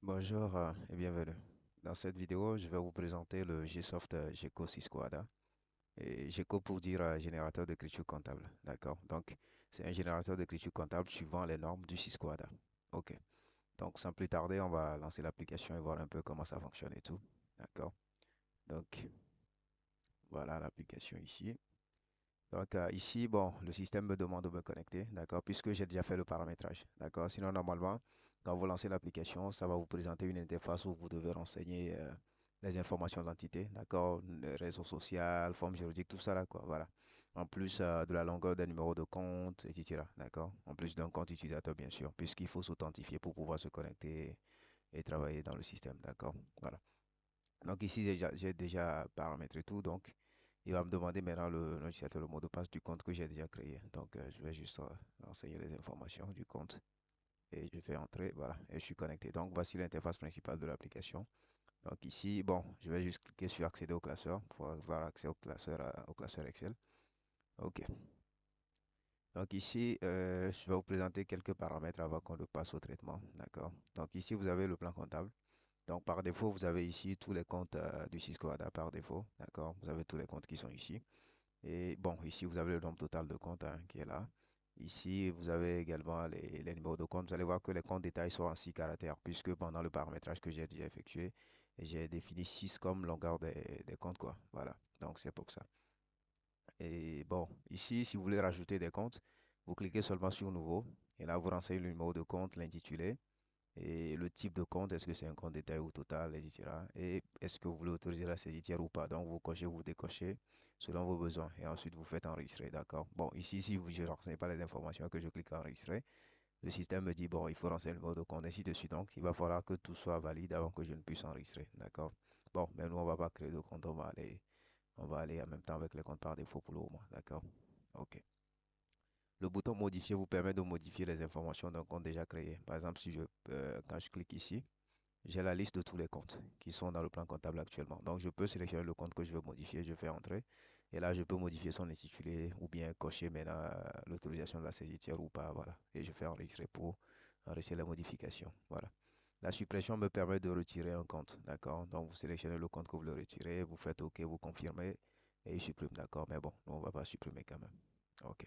Bonjour et bienvenue. Dans cette vidéo, je vais vous présenter le Gsoft Gecko 6 Quad. Et Gecko pour dire générateur d'écriture comptable. D'accord? Donc, c'est un générateur d'écriture comptable suivant les normes du 6 Quad. Ok. Donc, sans plus tarder, on va lancer l'application et voir un peu comment ça fonctionne et tout. D'accord? Donc, voilà l'application ici. Donc, ici, bon, le système me demande de me connecter. D'accord? Puisque j'ai déjà fait le paramétrage. D'accord? Sinon, normalement, quand vous lancez l'application, ça va vous présenter une interface où vous devez renseigner les informations d'identité, d'accord, les réseaux sociaux, forme juridique, tout ça là, quoi, voilà. En plus de la longueur d'un numéro de compte, etc. D'accord? En plus d'un compte utilisateur, bien sûr, puisqu'il faut s'authentifier pour pouvoir se connecter et travailler dans le système, d'accord? Voilà. Donc ici, j'ai déjà paramétré tout, donc il va me demander maintenant l'utilisateur, le mot de passe du compte que j'ai déjà créé. Donc je vais juste renseigner les informations du compte et je fais entrer, voilà, et je suis connecté. Donc voici l'interface principale de l'application. Donc ici, bon, je vais juste cliquer sur accéder au classeur pour avoir accès au classeur Excel. OK. Donc ici, je vais vous présenter quelques paramètres avant qu'on ne passe au traitement. D'accord. Donc ici, vous avez le plan comptable. Donc par défaut, vous avez ici tous les comptes du Cisco ADA par défaut. D'accord. Vous avez tous les comptes qui sont ici. Et bon, ici, vous avez le nombre total de comptes qui est là. Ici, vous avez également les numéros de compte. Vous allez voir que les comptes détails sont en 6 caractères, puisque pendant le paramétrage que j'ai déjà effectué, j'ai défini 6 comme longueur des comptes, quoi. Voilà, donc c'est pour ça. Et bon, ici, si vous voulez rajouter des comptes, vous cliquez seulement sur Nouveau. Et là, vous renseignez le numéro de compte, l'intitulé et le type de compte, est-ce que c'est un compte détail ou total, etc. Et est-ce que vous voulez autoriser la saisie tiers ou pas. Donc, vous cochez, vous décochez selon vos besoins. Et ensuite, vous faites enregistrer, d'accord? Bon, ici, si je ne renseigne pas les informations que je clique enregistrer, le système me dit, bon, il faut renseigner le mot de compte, ainsi de suite. Donc, il va falloir que tout soit valide avant que je ne puisse enregistrer, d'accord? Bon, mais nous, on va pas créer de compte, on va aller en même temps avec les comptes par défaut pour le moment, d'accord? OK. Le bouton modifier vous permet de modifier les informations d'un compte déjà créé. Par exemple, quand je clique ici, j'ai la liste de tous les comptes qui sont dans le plan comptable actuellement. Donc, je peux sélectionner le compte que je veux modifier, je fais entrer. Et là, je peux modifier son intitulé ou bien cocher maintenant l'autorisation de la saisie tiers ou pas. Voilà. Et je fais enregistrer pour enregistrer la modification. Voilà. La suppression me permet de retirer un compte. D'accord? Donc, vous sélectionnez le compte que vous voulez retirer, vous faites OK, vous confirmez et il supprime. D'accord? Mais bon, nous, on ne va pas supprimer quand même. OK.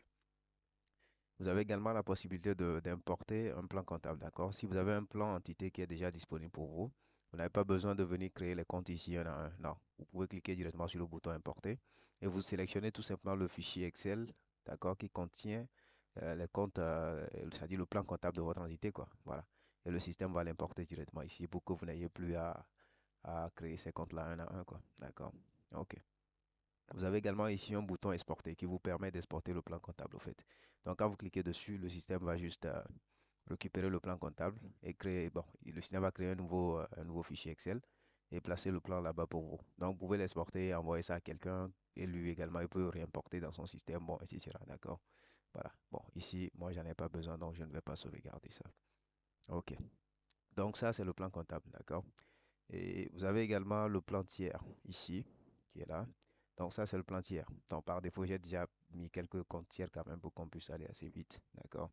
Vous avez également la possibilité d'importer un plan comptable, d'accord? Si vous avez un plan entité qui est déjà disponible pour vous, vous n'avez pas besoin de venir créer les comptes ici un à un. Non, vous pouvez cliquer directement sur le bouton importer et vous sélectionnez tout simplement le fichier Excel, d'accord, qui contient les comptes, c'est-à-dire le plan comptable de votre entité, quoi. Voilà. Et le système va l'importer directement ici pour que vous n'ayez plus à créer ces comptes-là un à un, quoi. D'accord? OK. Vous avez également ici un bouton exporter qui vous permet d'exporter le plan comptable au fait. Donc quand vous cliquez dessus, le système va juste récupérer le plan comptable et créer, bon, le système va créer un nouveau fichier Excel et placer le plan là-bas pour vous. Donc vous pouvez l'exporter et envoyer ça à quelqu'un et lui également, il peut réimporter dans son système, bon, etc. D'accord? Voilà. Bon, ici, moi, j'en ai pas besoin, donc je ne vais pas sauvegarder ça. OK. Donc ça, c'est le plan comptable, d'accord? Et vous avez également le plan tiers ici, qui est là. Donc ça, c'est le plan tiers. Donc par défaut, j'ai déjà mis quelques comptes tiers quand même pour qu'on puisse aller assez vite. D'accord?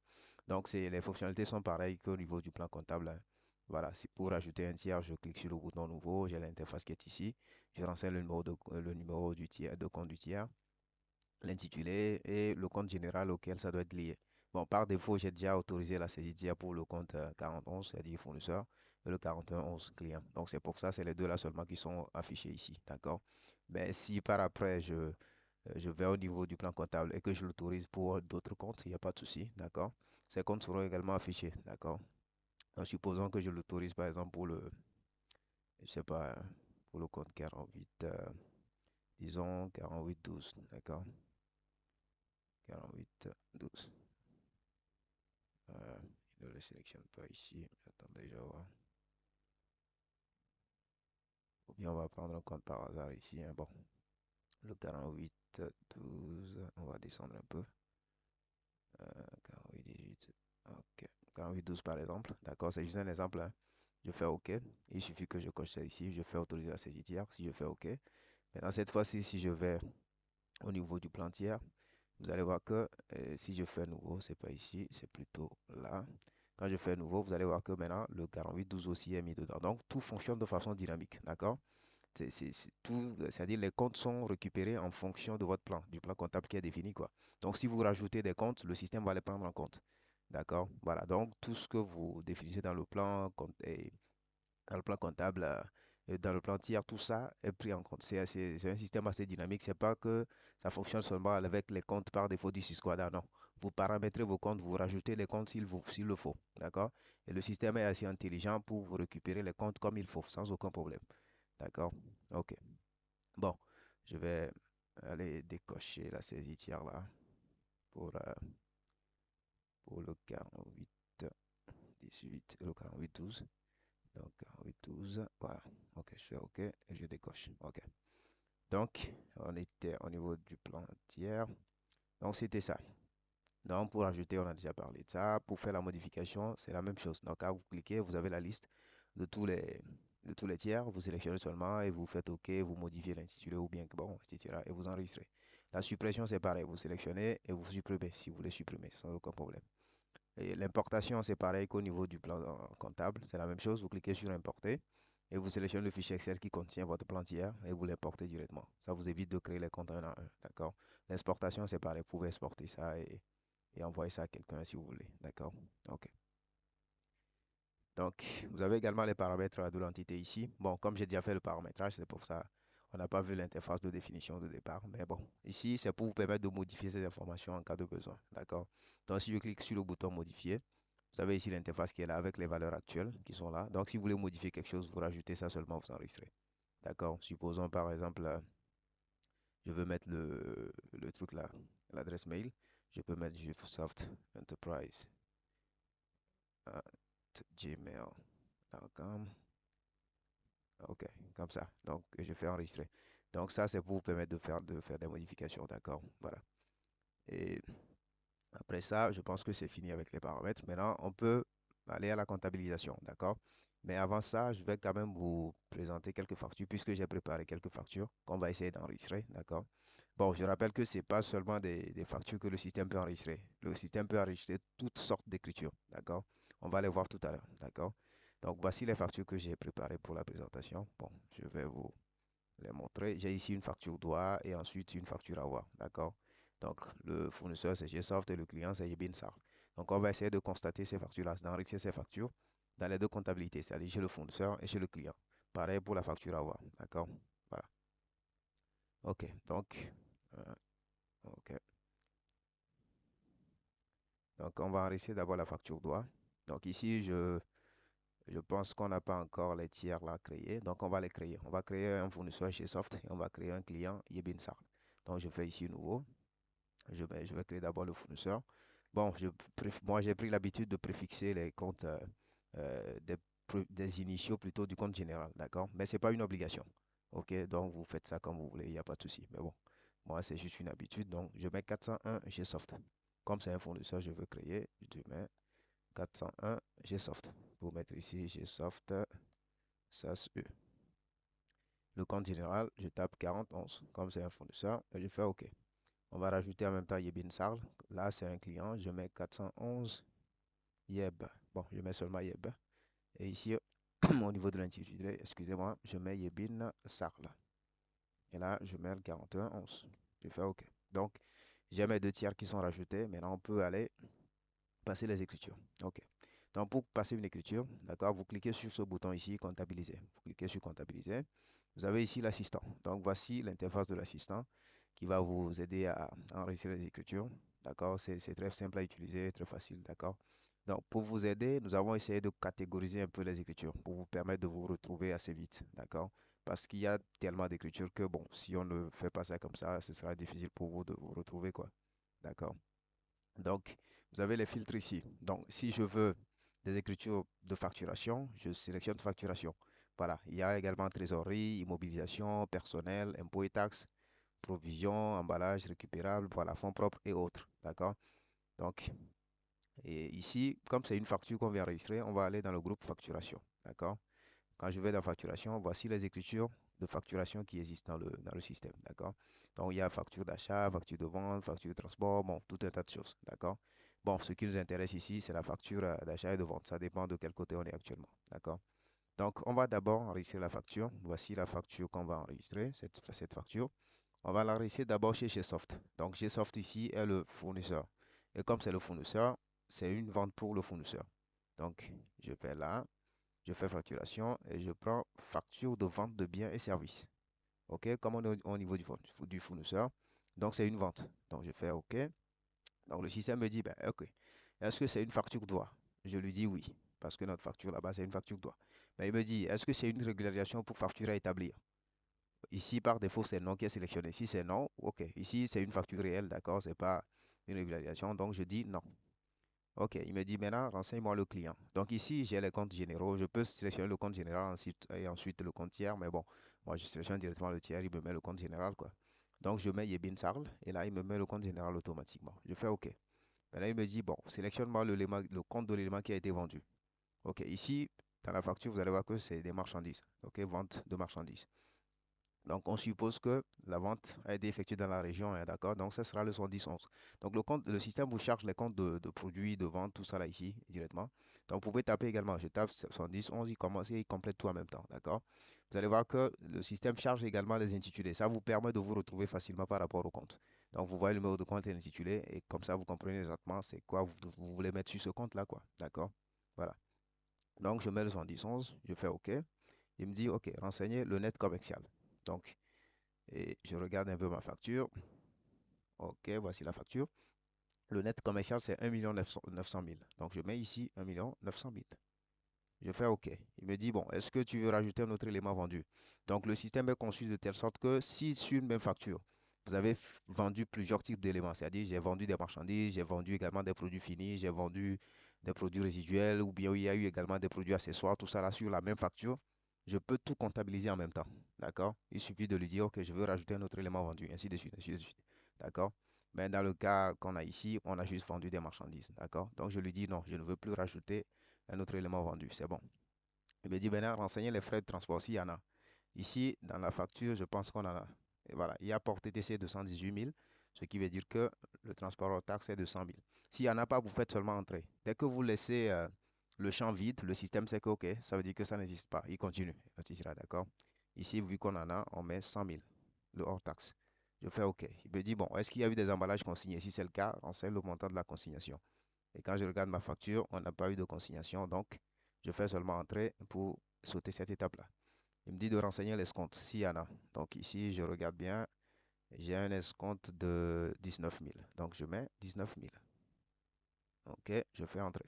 Donc les fonctionnalités sont pareilles qu'au niveau du plan comptable, hein. Voilà, si pour ajouter un tiers, je clique sur le bouton nouveau, j'ai l'interface qui est ici. Je renseigne le numéro du tiers, de compte du tiers, l'intitulé et le compte général auquel ça doit être lié. Bon, par défaut, j'ai déjà autorisé la saisie d'IA pour le compte 4011, c'est-à-dire fournisseur, et le 4111 client. Donc, c'est pour ça, c'est les deux là seulement qui sont affichés ici. D'accord? Mais si par après, je vais au niveau du plan comptable et que je l'autorise pour d'autres comptes, il n'y a pas de souci. D'accord? Ces comptes seront également affichés. D'accord? En supposant que je l'autorise, par exemple, je sais pas, pour le compte 48, disons 4812. D'accord? 4812. Il ne le sélectionne pas ici. Attendez, je vois. Ou bien on va prendre un compte par hasard ici, hein. Bon, le 4812, on va descendre un peu. 4818. Ok. 4812 par exemple. D'accord, c'est juste un exemple, hein. Je fais OK. Il suffit que je coche ça ici. Je fais autoriser la saisie tiers. Si je fais OK. Maintenant, cette fois-ci, si je vais au niveau du plan tiers, vous allez voir que si je fais nouveau, c'est pas ici, c'est plutôt là. Quand je fais nouveau, vous allez voir que maintenant, le 4812 aussi est mis dedans. Donc, tout fonctionne de façon dynamique, d'accord? C'est tout, c'est-à-dire les comptes sont récupérés en fonction de votre plan, du plan comptable qui est défini, quoi. Donc, si vous rajoutez des comptes, le système va les prendre en compte. D'accord? Voilà. Donc, tout ce que vous définissez dans le plan comptable, et dans le plan tiers, tout ça est pris en compte. C'est un système assez dynamique. C'est pas que ça fonctionne seulement avec les comptes par défaut du Sysquada, non. Vous paramétrez vos comptes, vous rajoutez les comptes s'il le faut. D'accord? Et le système est assez intelligent pour vous récupérer les comptes comme il faut, sans aucun problème. D'accord? OK. Bon, je vais aller décocher la saisie tiers là pour, euh, pour le 48 et le 4812. Donc 4812, voilà. OK, je fais OK et je décoche. OK. Donc, on était au niveau du plan tiers. Donc, c'était ça. Donc, pour ajouter, on a déjà parlé de ça. Pour faire la modification, c'est la même chose. Donc, quand vous cliquez, vous avez la liste de tous les, de tous les tiers. Vous sélectionnez seulement et vous faites OK, vous modifiez l'intitulé ou bien bon, etc. et vous enregistrez. La suppression, c'est pareil. Vous sélectionnez et vous supprimez si vous voulez supprimer sans aucun problème. Et l'importation, c'est pareil qu'au niveau du plan comptable. C'est la même chose. Vous cliquez sur Importer et vous sélectionnez le fichier Excel qui contient votre plan tiers et vous l'importez directement. Ça vous évite de créer les comptes un à un. D'accord? L'exportation, c'est pareil. Vous pouvez exporter ça et envoyer ça à quelqu'un si vous voulez. D'accord? OK. Donc, vous avez également les paramètres de l'entité ici. Bon, comme j'ai déjà fait le paramétrage, c'est pour ça on n'a pas vu l'interface de définition de départ. Mais bon, ici, c'est pour vous permettre de modifier ces informations en cas de besoin. D'accord? Donc, si je clique sur le bouton modifier, vous avez ici l'interface qui est là avec les valeurs actuelles qui sont là. Donc, si vous voulez modifier quelque chose, vous rajoutez ça seulement, vous enregistrez. D'accord? Supposons par exemple, je veux mettre le truc là, l'adresse mail. Je peux mettre Soft Enterprise at gmail.com. OK, comme ça. Donc, je fais enregistrer. Donc, ça, c'est pour vous permettre de faire des modifications. D'accord? Voilà. Et après ça, je pense que c'est fini avec les paramètres. Maintenant, on peut aller à la comptabilisation. D'accord? Mais avant ça, je vais quand même vous présenter quelques factures puisque j'ai préparé quelques factures qu'on va essayer d'enregistrer. D'accord? Bon, je rappelle que ce n'est pas seulement des factures que le système peut enregistrer. Le système peut enregistrer toutes sortes d'écritures. D'accord? On va les voir tout à l'heure. D'accord? Donc, voici les factures que j'ai préparées pour la présentation. Bon, je vais vous les montrer. J'ai ici une facture doigt et ensuite une facture à avoir. D'accord? Donc, le fournisseur, c'est Gsoft et le client, c'est Yebinsar. Donc, on va essayer de constater ces factures-là, d'enregistrer ces factures dans les deux comptabilités, c'est-à-dire chez le fournisseur et chez le client. Pareil pour la facture à avoir. D'accord? Voilà. OK. Donc, euh, OK. Donc, on va enregistrer d'abord la facture doigt. Donc, ici, je pense qu'on n'a pas encore les tiers là créés. Donc, on va les créer. On va créer un fournisseur chez Soft et on va créer un client Yebinsar. Donc, je fais ici nouveau. Je vais créer d'abord le fournisseur. Bon, moi, j'ai pris l'habitude de préfixer les comptes des initiaux plutôt du compte général. D'accord? Mais ce n'est pas une obligation. OK? Donc, vous faites ça comme vous voulez. Il n'y a pas de souci. Mais bon, moi, c'est juste une habitude. Donc, je mets 401 Gsoft. Comme c'est un fournisseur, je veux créer. Je mets 401 Gsoft. Pour mettre ici Gsoft SASE. Le compte général, je tape 4011. Comme c'est un fournisseur, et je fais OK. On va rajouter en même temps Yebinsar. Là, c'est un client. Je mets 411 Yeb. Bon, je mets seulement Yeb. Et ici, au niveau de l'intitulé, excusez-moi, je mets Yebin Sarl. Et là, je mets le 4111. Je fais OK. Donc, j'ai mes deux tiers qui sont rajoutés. Maintenant, on peut aller passer les écritures. OK. Donc, pour passer une écriture, d'accord, vous cliquez sur ce bouton ici, comptabiliser. Vous cliquez sur comptabiliser. Vous avez ici l'assistant. Donc, voici l'interface de l'assistant qui va vous aider à enregistrer les écritures. D'accord, c'est très simple à utiliser, très facile. D'accord. Donc, pour vous aider, nous avons essayé de catégoriser un peu les écritures pour vous permettre de vous retrouver assez vite. D'accord. Parce qu'il y a tellement d'écritures que, bon, si on ne fait pas ça comme ça, ce sera difficile pour vous de vous retrouver, quoi. D'accord. Donc, vous avez les filtres ici. Donc, si je veux des écritures de facturation, je sélectionne facturation. Voilà. Il y a également trésorerie, immobilisation, personnel, impôts et taxes, provision, emballage récupérable, voilà, fonds propres et autres. D'accord? Donc, et ici, comme c'est une facture qu'on vient enregistrer, on va aller dans le groupe facturation. D'accord? Quand je vais dans facturation, voici les écritures de facturation qui existent dans le système. D'accord? Donc, il y a facture d'achat, facture de vente, facture de transport, bon, tout un tas de choses. D'accord? Bon, ce qui nous intéresse ici, c'est la facture d'achat et de vente. Ça dépend de quel côté on est actuellement. D'accord? Donc, on va d'abord enregistrer la facture. Voici la facture qu'on va enregistrer, cette facture. On va l'enregistrer d'abord chez Gsoft. Donc, Gsoft ici est le fournisseur. Et comme c'est le fournisseur, c'est une vente pour le fournisseur. Donc, je vais là, je fais facturation et je prends facture de vente de biens et services. OK? Comme on est au niveau du fournisseur. Donc, c'est une vente. Donc, je fais OK. Donc, le système me dit, ben, OK, est-ce que c'est une facture droit? Je lui dis oui, parce que notre facture là-bas, c'est une facture droit. Mais il me dit, est-ce que c'est une régularisation pour facture à établir? Ici, par défaut, c'est non qui est sélectionné. Si c'est non, OK. Ici, c'est une facture réelle, d'accord? C'est pas une régularisation. Donc, je dis non. OK. Il me dit maintenant, renseigne-moi le client. Donc, ici, j'ai les comptes généraux. Je peux sélectionner le compte général ensuite, et ensuite le compte tiers. Mais bon, moi, je sélectionne directement le tiers. Il me met le compte général, quoi. Donc, je mets Yebin Sarl. Et là, il me met le compte général automatiquement. Je fais OK. Maintenant, il me dit, bon, sélectionne-moi le compte de l'élément qui a été vendu. OK. Ici, dans la facture, vous allez voir que c'est des marchandises. OK. Vente de marchandises. Donc, on suppose que la vente a été effectuée dans la région, hein, d'accord? Donc, ce sera le 110-11. Donc, le système vous charge les comptes de produits, de vente, tout ça là ici, directement. Donc, vous pouvez taper également. Je tape 110-11, il commence et il complète tout en même temps, d'accord? Vous allez voir que le système charge également les intitulés. Ça vous permet de vous retrouver facilement par rapport au compte. Donc, vous voyez le numéro de compte et l'intitulé et comme ça, vous comprenez exactement c'est quoi vous voulez mettre sur ce compte-là, quoi, d'accord? Voilà. Donc, je mets le 110-11, je fais OK. Il me dit, OK, renseignez le net commercial. Donc, et je regarde un peu ma facture. OK, voici la facture. Le net commercial, c'est 1 900 000. Donc, je mets ici 1 900 000. Je fais OK. Il me dit, bon, est-ce que tu veux rajouter un autre élément vendu? Donc, le système est conçu de telle sorte que si sur une même facture, vous avez vendu plusieurs types d'éléments, c'est-à-dire j'ai vendu des marchandises, j'ai vendu également des produits finis, j'ai vendu des produits résiduels, ou bien il y a eu également des produits accessoires, tout ça là sur la même facture, je peux tout comptabiliser en même temps. D'accord? Il suffit de lui dire, OK, je veux rajouter un autre élément vendu, ainsi de suite, ainsi de suite. D'accord? Mais dans le cas qu'on a ici, on a juste vendu des marchandises. D'accord? Donc je lui dis non, je ne veux plus rajouter un autre élément vendu. C'est bon. Il me dit maintenant, renseignez les frais de transport s'il y en a. Ici, dans la facture, je pense qu'on en a. Et voilà, il y a port TTC de 118 000, ce qui veut dire que le transport hors taxe est de 100 000. S'il n'y en a pas, vous faites seulement entrer. Dès que vous laissez le champ vide, le système sait que OK, ça veut dire que ça n'existe pas. Il continue. Il sera d'accord. Ici, vu qu'on en a, on met 100 000, le hors taxe. Je fais OK. Il me dit, bon, est-ce qu'il y a eu des emballages consignés? Si c'est le cas, on sait le montant de la consignation. Et quand je regarde ma facture, on n'a pas eu de consignation, donc je fais seulement entrer pour sauter cette étape-là. Il me dit de renseigner l'escompte, s'il y en a. Donc ici, je regarde bien, j'ai un escompte de 19 000. Donc je mets 19 000. OK, je fais entrer.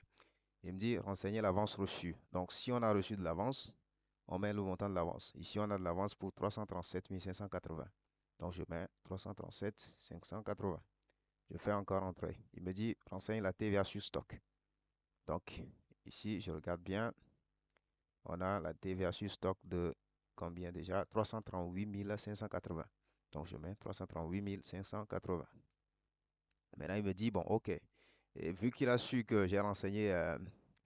Il me dit renseigner l'avance reçue. Donc si on a reçu de l'avance, on met le montant de l'avance. Ici, on a de l'avance pour 337 580. Donc je mets 337 580. Je fais encore entrer. Il me dit renseigne la TVA sur stock. Donc ici, je regarde bien, on a la TVA sur stock de combien déjà? 338 580. Donc je mets 338 580. Maintenant, il me dit, bon, OK. Et vu qu'il a su que j'ai renseigné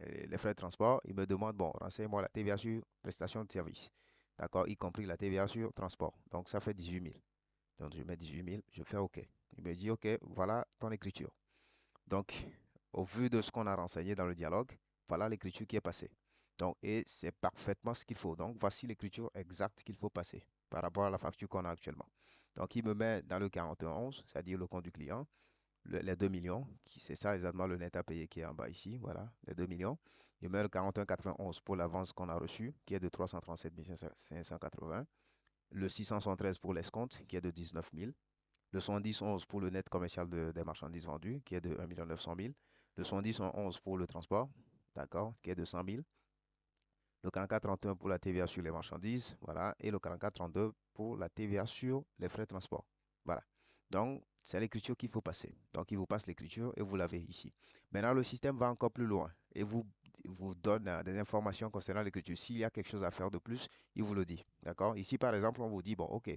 les frais de transport, il me demande, bon, renseigne-moi la TVA sur prestation de service. D'accord, y compris la TVA sur transport. Donc ça fait 18 000. Donc je mets 18 000, je fais OK. Il me dit, OK, voilà ton écriture. Donc, au vu de ce qu'on a renseigné dans le dialogue, voilà l'écriture qui est passée. Donc, et c'est parfaitement ce qu'il faut. Donc, voici l'écriture exacte qu'il faut passer par rapport à la facture qu'on a actuellement. Donc, il me met dans le 4111, c'est-à-dire le compte du client, les 2 millions, c'est ça exactement le net à payer qui est en bas ici, voilà, les 2 millions. Il met le 4191 pour l'avance qu'on a reçue, qui est de 337 580. Le 673 pour l'escompte, qui est de 19 000. Le 110-11 pour le net commercial des marchandises vendues, qui est de 1 900 000. Le 110-11 pour le transport, d'accord, qui est de 100 000. Le 44-31 pour la TVA sur les marchandises, voilà. Et le 44-32 pour la TVA sur les frais de transport. Voilà. Donc, c'est l'écriture qu'il faut passer. Donc, il vous passe l'écriture et vous l'avez ici. Maintenant, le système va encore plus loin et vous donne des informations concernant l'écriture. S'il y a quelque chose à faire de plus, il vous le dit. D'accord? Ici, par exemple, on vous dit, bon, OK,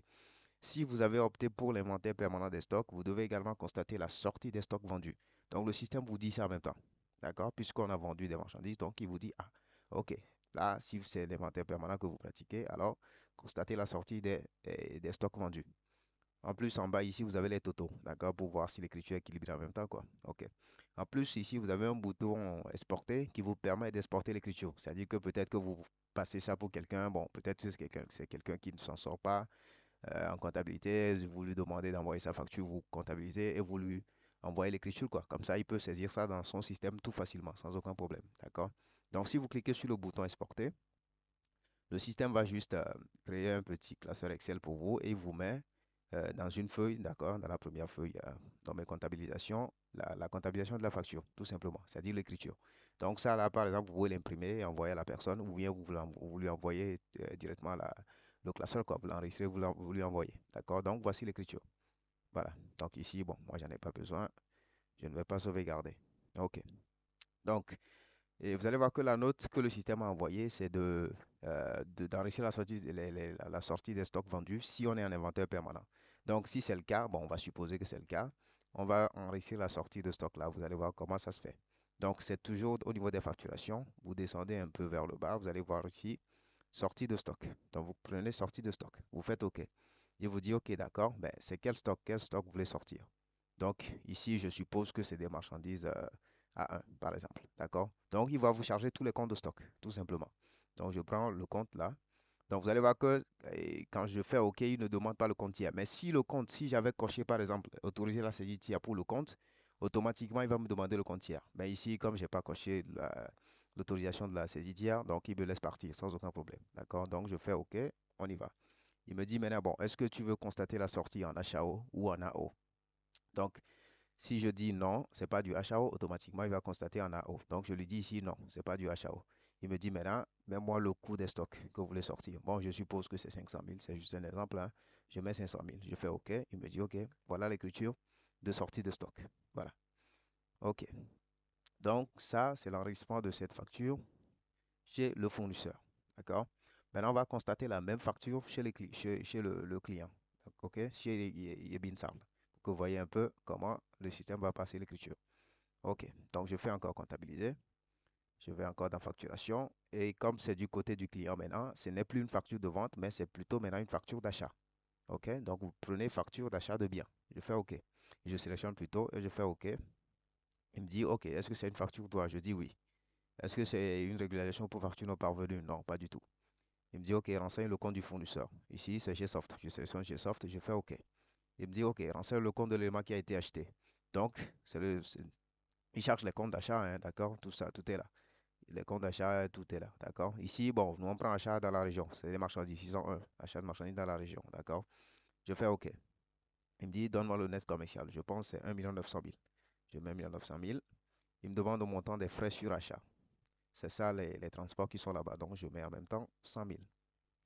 si vous avez opté pour l'inventaire permanent des stocks, vous devez également constater la sortie des stocks vendus. Donc le système vous dit ça en même temps. D'accord? Puisqu'on a vendu des marchandises, donc il vous dit, ah, ok, là, si c'est l'inventaire permanent que vous pratiquez, alors constatez la sortie des stocks vendus. En plus, en bas ici, vous avez les totaux, d'accord, pour voir si l'écriture est équilibrée en même temps, quoi. Ok. En plus, ici, vous avez un bouton exporter qui vous permet d'exporter l'écriture. C'est-à-dire que peut-être que vous passez ça pour quelqu'un, bon, peut-être que c'est quelqu'un qui ne s'en sort pas en comptabilité, vous lui demandez d'envoyer sa facture, vous comptabilisez et vous lui envoyez l'écriture, quoi. Comme ça, il peut saisir ça dans son système tout facilement, sans aucun problème. D'accord? Donc, si vous cliquez sur le bouton exporter, le système va juste créer un petit classeur Excel pour vous et il vous met dans une feuille, d'accord, dans la première feuille, dans mes comptabilisations, la comptabilisation de la facture, tout simplement, c'est-à-dire l'écriture. Donc ça, là, par exemple, vous pouvez l'imprimer et envoyer à la personne ou bien vous lui envoyez directement le classeur, quoi. Vous l'enregistrez, vous lui envoyez. D'accord? Donc voici l'écriture. Voilà. Donc ici, bon, moi, j'en ai pas besoin. Je ne vais pas sauvegarder. OK. Donc, et vous allez voir que la note que le système a envoyée, c'est d'enregistrer la sortie, la sortie des stocks vendus si on est en inventaire permanent. Donc, si c'est le cas, bon, on va supposer que c'est le cas, on va enregistrer la sortie de stock là. Vous allez voir comment ça se fait. Donc, c'est toujours au niveau des facturations. Vous descendez un peu vers le bas, vous allez voir ici, sortie de stock. Donc, vous prenez sortie de stock. Vous faites OK. Il vous dit OK, d'accord, ben, c'est quel stock vous voulez sortir. Donc, ici, je suppose que c'est des marchandises à 1, par exemple. D'accord? Donc, il va vous charger tous les comptes de stock, tout simplement. Donc, je prends le compte là. Donc, vous allez voir que quand je fais OK, il ne demande pas le compte tiers. Mais si le compte, si j'avais coché par exemple, autoriser la saisie tiers pour le compte, automatiquement, il va me demander le compte tiers. Mais ici, comme je n'ai pas coché l'autorisation de la saisie tiers, donc il me laisse partir sans aucun problème. D'accord? Donc, je fais OK, on y va. Il me dit maintenant, bon, est-ce que tu veux constater la sortie en HAO ou en AO? Donc, si je dis non, c'est pas du HAO, automatiquement il va constater en AO. Donc je lui dis ici non, c'est pas du HAO. Il me dit maintenant, mets-moi le coût des stocks que vous voulez sortir. Bon, je suppose que c'est 500 000, c'est juste un exemple, hein. Je mets 500 000, je fais OK. Il me dit OK, voilà l'écriture de sortie de stock. Voilà. OK. Donc ça, c'est l'enregistrement de cette facture chez le fournisseur. D'accord? Maintenant, on va constater la même facture chez, chez le client. OK? Chez Yebinsal. Pour que vous voyez un peu comment le système va passer l'écriture. OK. Donc, je fais encore comptabiliser. Je vais encore dans facturation. Et comme c'est du côté du client maintenant, ce n'est plus une facture de vente, mais c'est plutôt maintenant une facture d'achat. OK? Donc, vous prenez facture d'achat de biens. Je fais OK. Je sélectionne plutôt et je fais OK. Il me dit OK. Est-ce que c'est une facture toi? Je dis oui. Est-ce que c'est une régularisation pour facture non parvenue? Non, pas du tout. Il me dit OK, renseigne le compte du fournisseur. Ici, c'est GSoft. Je sélectionne GSoft, je fais OK. Il me dit OK, renseigne le compte de l'élément qui a été acheté. Donc, il cherche les comptes d'achat, hein, d'accord? Tout ça, tout est là. Les comptes d'achat, tout est là, d'accord? Ici, bon, nous on prend achat dans la région. C'est les marchandises, 601. Achat de marchandises dans la région, d'accord? Je fais OK. Il me dit, donne-moi le net commercial. Je pense que c'est 1 900 000. Je mets 1 900 000. Il me demande le montant des frais sur achat. C'est ça les transports qui sont là-bas. Donc, je mets en même temps 100 000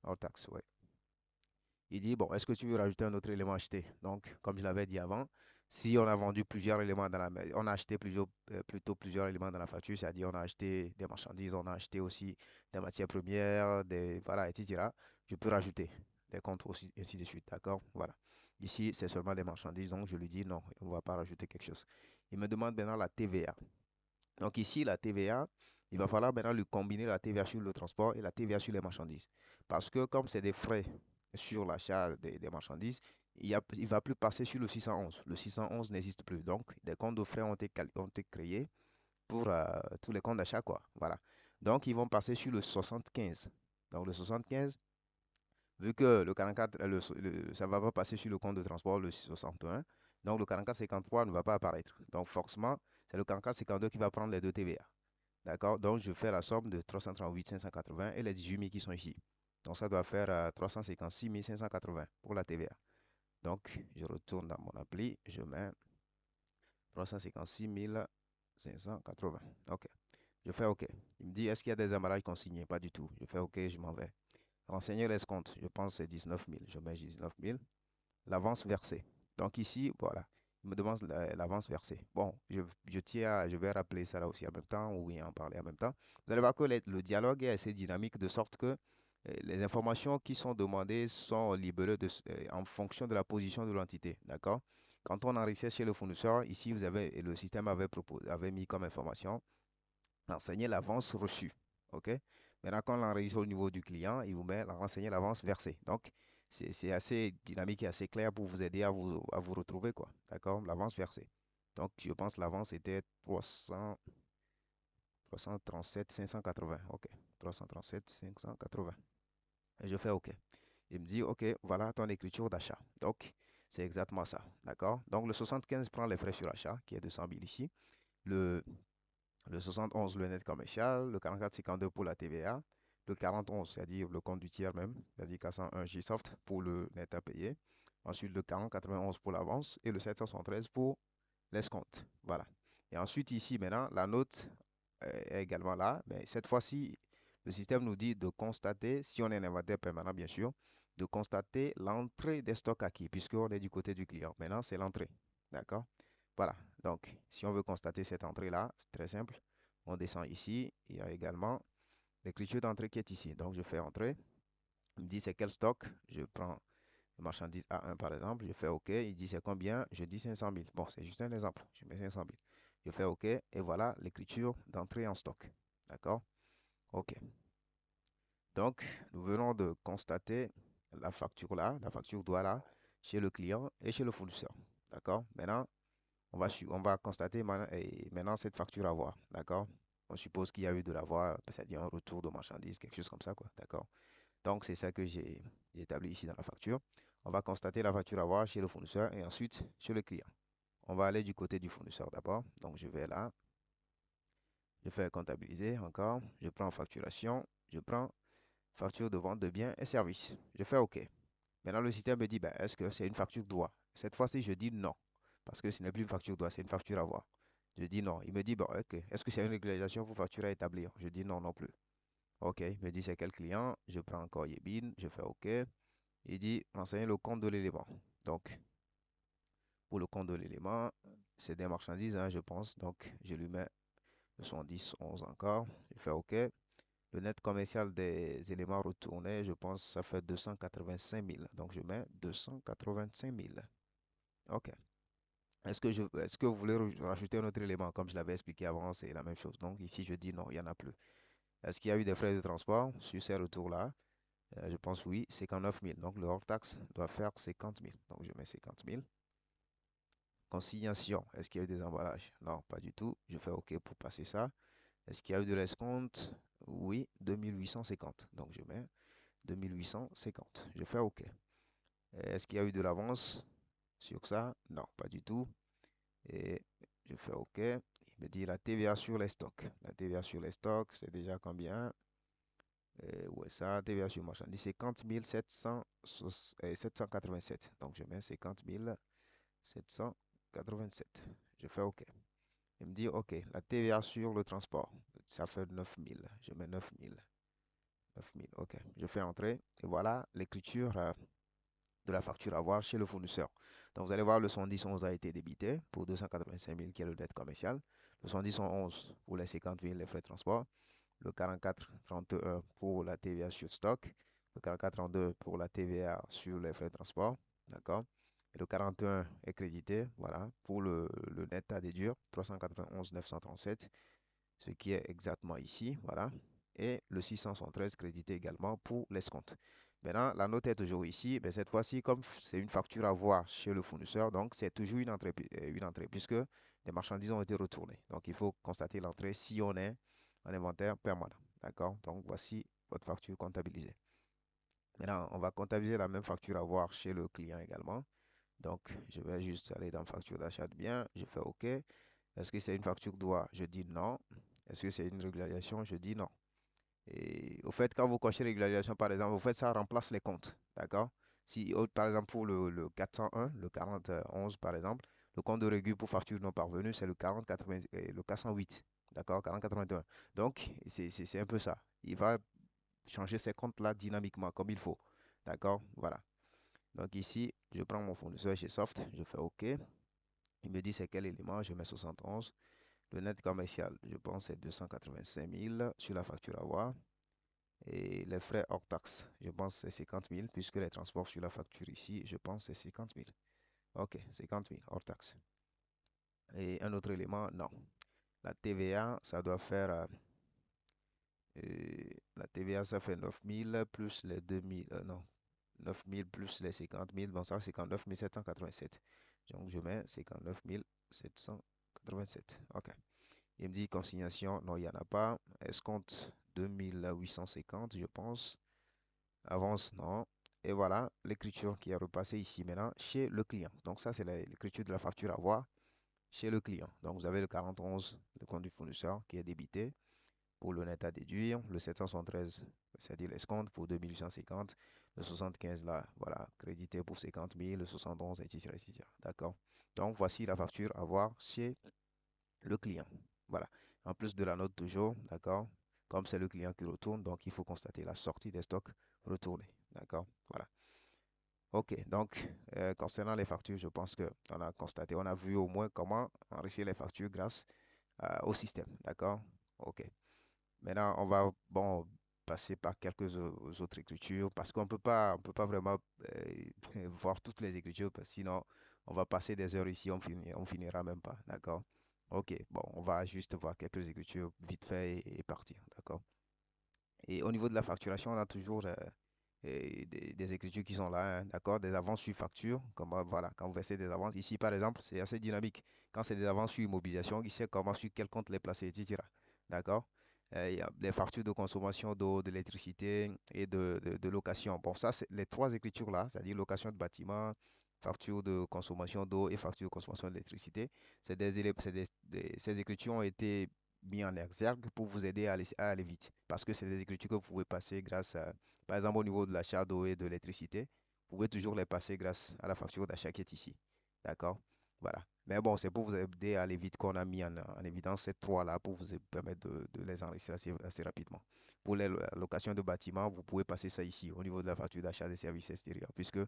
hors taxe, ouais. Il dit, bon, est-ce que tu veux rajouter un autre élément acheté? Donc, comme je l'avais dit avant, si on a vendu plusieurs éléments on a acheté plutôt plusieurs éléments dans la facture, c'est-à-dire on a acheté des marchandises, on a acheté aussi des matières premières, voilà, etc. Je peux rajouter des comptes aussi, ainsi de suite, d'accord? Voilà. Ici, c'est seulement des marchandises, donc je lui dis non, on ne va pas rajouter quelque chose. Il me demande maintenant la TVA. Donc ici, la TVA, il va falloir maintenant lui combiner la TVA sur le transport et la TVA sur les marchandises. Parce que comme c'est des frais sur l'achat des marchandises, il ne va plus passer sur le 611. Le 611 n'existe plus. Donc, des comptes de frais ont été créés pour tous les comptes d'achat, quoi. Voilà. Donc, ils vont passer sur le 75. Donc, le 75, vu que le 44, ça ne va pas passer sur le compte de transport, le 61, donc le 44-53 ne va pas apparaître. Donc, forcément, c'est le 44-52 qui va prendre les deux TVA. D'accord? Donc, je fais la somme de 338 580 et les 18 000 qui sont ici. Donc, ça doit faire 356 580 pour la TVA. Donc, je retourne dans mon appli, je mets 356 580. OK. Je fais OK. Il me dit, est-ce qu'il y a des emballages consignés? Pas du tout. Je fais OK, je m'en vais. Renseigner l'escompte. Je pense que c'est 19 000. Je mets 19 000. L'avance versée. Donc ici, voilà. Il me demande l'avance versée. Bon, je vais rappeler ça là aussi en même temps, ou en parler en même temps. Vous allez voir que le dialogue est assez dynamique de sorte que les informations qui sont demandées sont libellées en fonction de la position de l'entité. D'accord? Quand on enregistre chez le fournisseur, ici, le système avait mis comme information renseigner l'avance reçue. OK? Maintenant, quand on l'enregistre au niveau du client, il vous met renseigner l'avance versée. Donc, c'est assez dynamique et assez clair pour vous aider à vous retrouver, quoi. D'accord? L'avance versée. Donc, je pense l'avance était 337 580. OK. 337 580. Et je fais OK. Il me dit, OK, voilà ton écriture d'achat. Donc, c'est exactement ça. D'accord? Donc, le 75 prend les frais sur achat, qui est 200 000 ici. Le, le 71, le net commercial. Le 44,52 pour la TVA. Le 41, c'est-à-dire le compte du tiers même, c'est-à-dire 401 Gsoft pour le net à payer. Ensuite, le 40,91 pour l'avance et le 773 pour l'escompte. Voilà. Et ensuite, ici, maintenant, la note est également là. Mais cette fois-ci, le système nous dit de constater, si on est un inventaire permanent, bien sûr, de constater l'entrée des stocks acquis, puisqu'on est du côté du client. Maintenant, c'est l'entrée. D'accord? Voilà. Donc, si on veut constater cette entrée-là, c'est très simple. On descend ici. Il y a également l'écriture d'entrée qui est ici. Donc, je fais entrée. Il me dit c'est quel stock. Je prends marchandise A1 par exemple, je fais OK, il dit c'est combien, je dis 500 000. Bon, c'est juste un exemple, je mets 500 000. Je fais OK et voilà l'écriture d'entrée en stock. D'accord? OK. Donc, nous venons de constater la facture là, la facture doit là, chez le client et chez le fournisseur. D'accord? Maintenant, on va constater maintenant cette facture à voir. D'accord? On suppose qu'il y a eu de l'avoir, c'est-à-dire un retour de marchandise, quelque chose comme ça, quoi. D'accord? Donc, c'est ça que j'ai établi ici dans la facture. On va constater la facture à voir chez le fournisseur et ensuite chez le client. On va aller du côté du fournisseur d'abord. Donc, je vais là. Je fais comptabiliser encore. Je prends facturation. Je prends facture de vente de biens et services. Je fais OK. Maintenant, le système me dit, ben, est-ce que c'est une facture droit? Cette fois-ci, je dis non. Parce que ce n'est plus une facture droit, c'est une facture à voir. Je dis non. Il me dit, bon, OK. Est-ce que c'est une régularisation pour facture à établir? Je dis non non plus. OK. Il me dit, c'est quel client? Je prends encore Yebin. Je fais OK. Il dit renseigner le compte de l'élément. Donc, pour le compte de l'élément, c'est des marchandises, hein, je pense. Donc, je lui mets le 70, 11 encore. Je fais OK. Le net commercial des éléments retournés, je pense, ça fait 285 000. Donc, je mets 285 000. OK. Est-ce que vous voulez rajouter un autre élément? Comme je l'avais expliqué avant, c'est la même chose. Donc, ici, je dis non, il n'y en a plus. Est-ce qu'il y a eu des frais de transport sur ces retours-là? Je pense oui, 59 000. Donc, le hors-taxe doit faire 50 000. Donc, je mets 50 000. Consignation, est-ce qu'il y a eu des emballages? Non, pas du tout. Je fais OK pour passer ça. Est-ce qu'il y a eu de l'escompte? Oui, 2850. Donc je mets 2850. Je fais OK. Est-ce qu'il y a eu de l'avance sur ça? Non, pas du tout. Et je fais OK. Il me dit la TVA sur les stocks. La TVA sur les stocks, c'est déjà combien? Où est ça? TVA sur marchandises, 50 787. Donc je mets 50 787. Je fais OK. Il me dit, OK, la TVA sur le transport, ça fait 9 000. Je mets 9 000. 9 000, OK. Je fais entrer et voilà l'écriture de la facture à voir chez le fournisseur. Donc, vous allez voir, le 110 a été débité pour 285 000 qui est le dette commercial. Le 110 pour les 50 000, les frais de transport. Le 44,31 pour la TVA sur stock. Le 44,32 pour la TVA sur les frais de transport. D'accord? Et le 41 est crédité, voilà, pour le net à déduire, 391 937, ce qui est exactement ici, voilà. Et le 673 crédité également pour l'escompte. Maintenant, la note est toujours ici, mais cette fois-ci, comme c'est une facture à voir chez le fournisseur, donc c'est toujours une entrée puisque les marchandises ont été retournées. Donc, il faut constater l'entrée si on est en inventaire permanent. D'accord? Donc, voici votre facture comptabilisée. Maintenant, on va comptabiliser la même facture à voir chez le client également. Donc, je vais juste aller dans facture d'achat de biens. Je fais OK. Est-ce que c'est une facture droit? Je dis non. Est-ce que c'est une régularisation? Je dis non. Et au fait, quand vous cochez régularisation, par exemple, vous faites ça remplace les comptes. D'accord? Si, par exemple, pour le 401, le 4011, par exemple, le compte de régul pour facture non parvenue, c'est le 4080, le 408. D'accord? 4081. Donc, c'est un peu ça. Il va changer ces comptes-là dynamiquement, comme il faut. D'accord? Voilà. Donc ici, je prends mon fournisseur chez Soft, je fais OK. Il me dit c'est quel élément, je mets 71. Le net commercial, je pense c'est 285 000 sur la facture à voir. Et les frais hors taxe, je pense c'est 50 000 puisque les transports sur la facture ici, je pense c'est 50 000. OK, 50 000 hors taxe. Et un autre élément, non. La TVA, ça doit faire la TVA, ça fait 9 000 plus les 2 000, non, 9 000 plus les 50 000, bon ça, 59 787. Donc, je mets 59 787. OK. Il me dit consignation, non, il n'y en a pas. Escompte 2850, je pense. Avance, non. Et voilà l'écriture qui est repassée ici maintenant chez le client. Donc ça, c'est l'écriture de la facture à voir chez le client. Donc vous avez le 41, le compte du fournisseur qui est débité pour le net à déduire, le 773, c'est-à-dire l'escompte pour 2850, le 75 là, voilà, crédité pour 50 000, le 71, etc., etc. D'accord? Donc voici la facture à voir chez le client. Voilà. En plus de la note toujours, d'accord? Comme c'est le client qui retourne, donc il faut constater la sortie des stocks retournés. D'accord? Voilà. OK. Donc, concernant les factures, je pense qu'on a constaté, on a vu au moins comment enrichir les factures grâce au système. D'accord? OK. Maintenant, on va bon, passer par quelques autres écritures parce on peut pas vraiment voir toutes les écritures parce que sinon, on va passer des heures ici, on finira même pas. D'accord? Ok, bon, on va juste voir quelques écritures vite fait et partir. D'accord? Et au niveau de la facturation, on a toujours des écritures qui sont là, hein, d'accord? Des avances sur facture, comme voilà, quand vous versez des avances. Ici, par exemple, c'est assez dynamique. Quand c'est des avances sur immobilisation, il sait comment sur quel compte les placer, etc. D'accord? Il y a des factures de consommation d'eau, d'électricité et de location. Bon, ça, c'est les trois écritures-là, c'est-à-dire location de bâtiment, facture de consommation d'eau et facture de consommation d'électricité. Ces écritures ont été mis en exergue pour vous aider à aller vite. Parce que c'est des écritures que vous pouvez passer grâce à, par exemple, au niveau de l'achat d'eau et de l'électricité, vous pouvez toujours les passer grâce à la facture d'achat qui est ici. D'accord? Voilà. Mais bon, c'est pour vous aider à aller vite qu'on a mis en évidence ces trois-là pour vous permettre de les enregistrer assez rapidement. Pour la location de bâtiment, vous pouvez passer ça ici au niveau de la facture d'achat des services extérieurs, puisque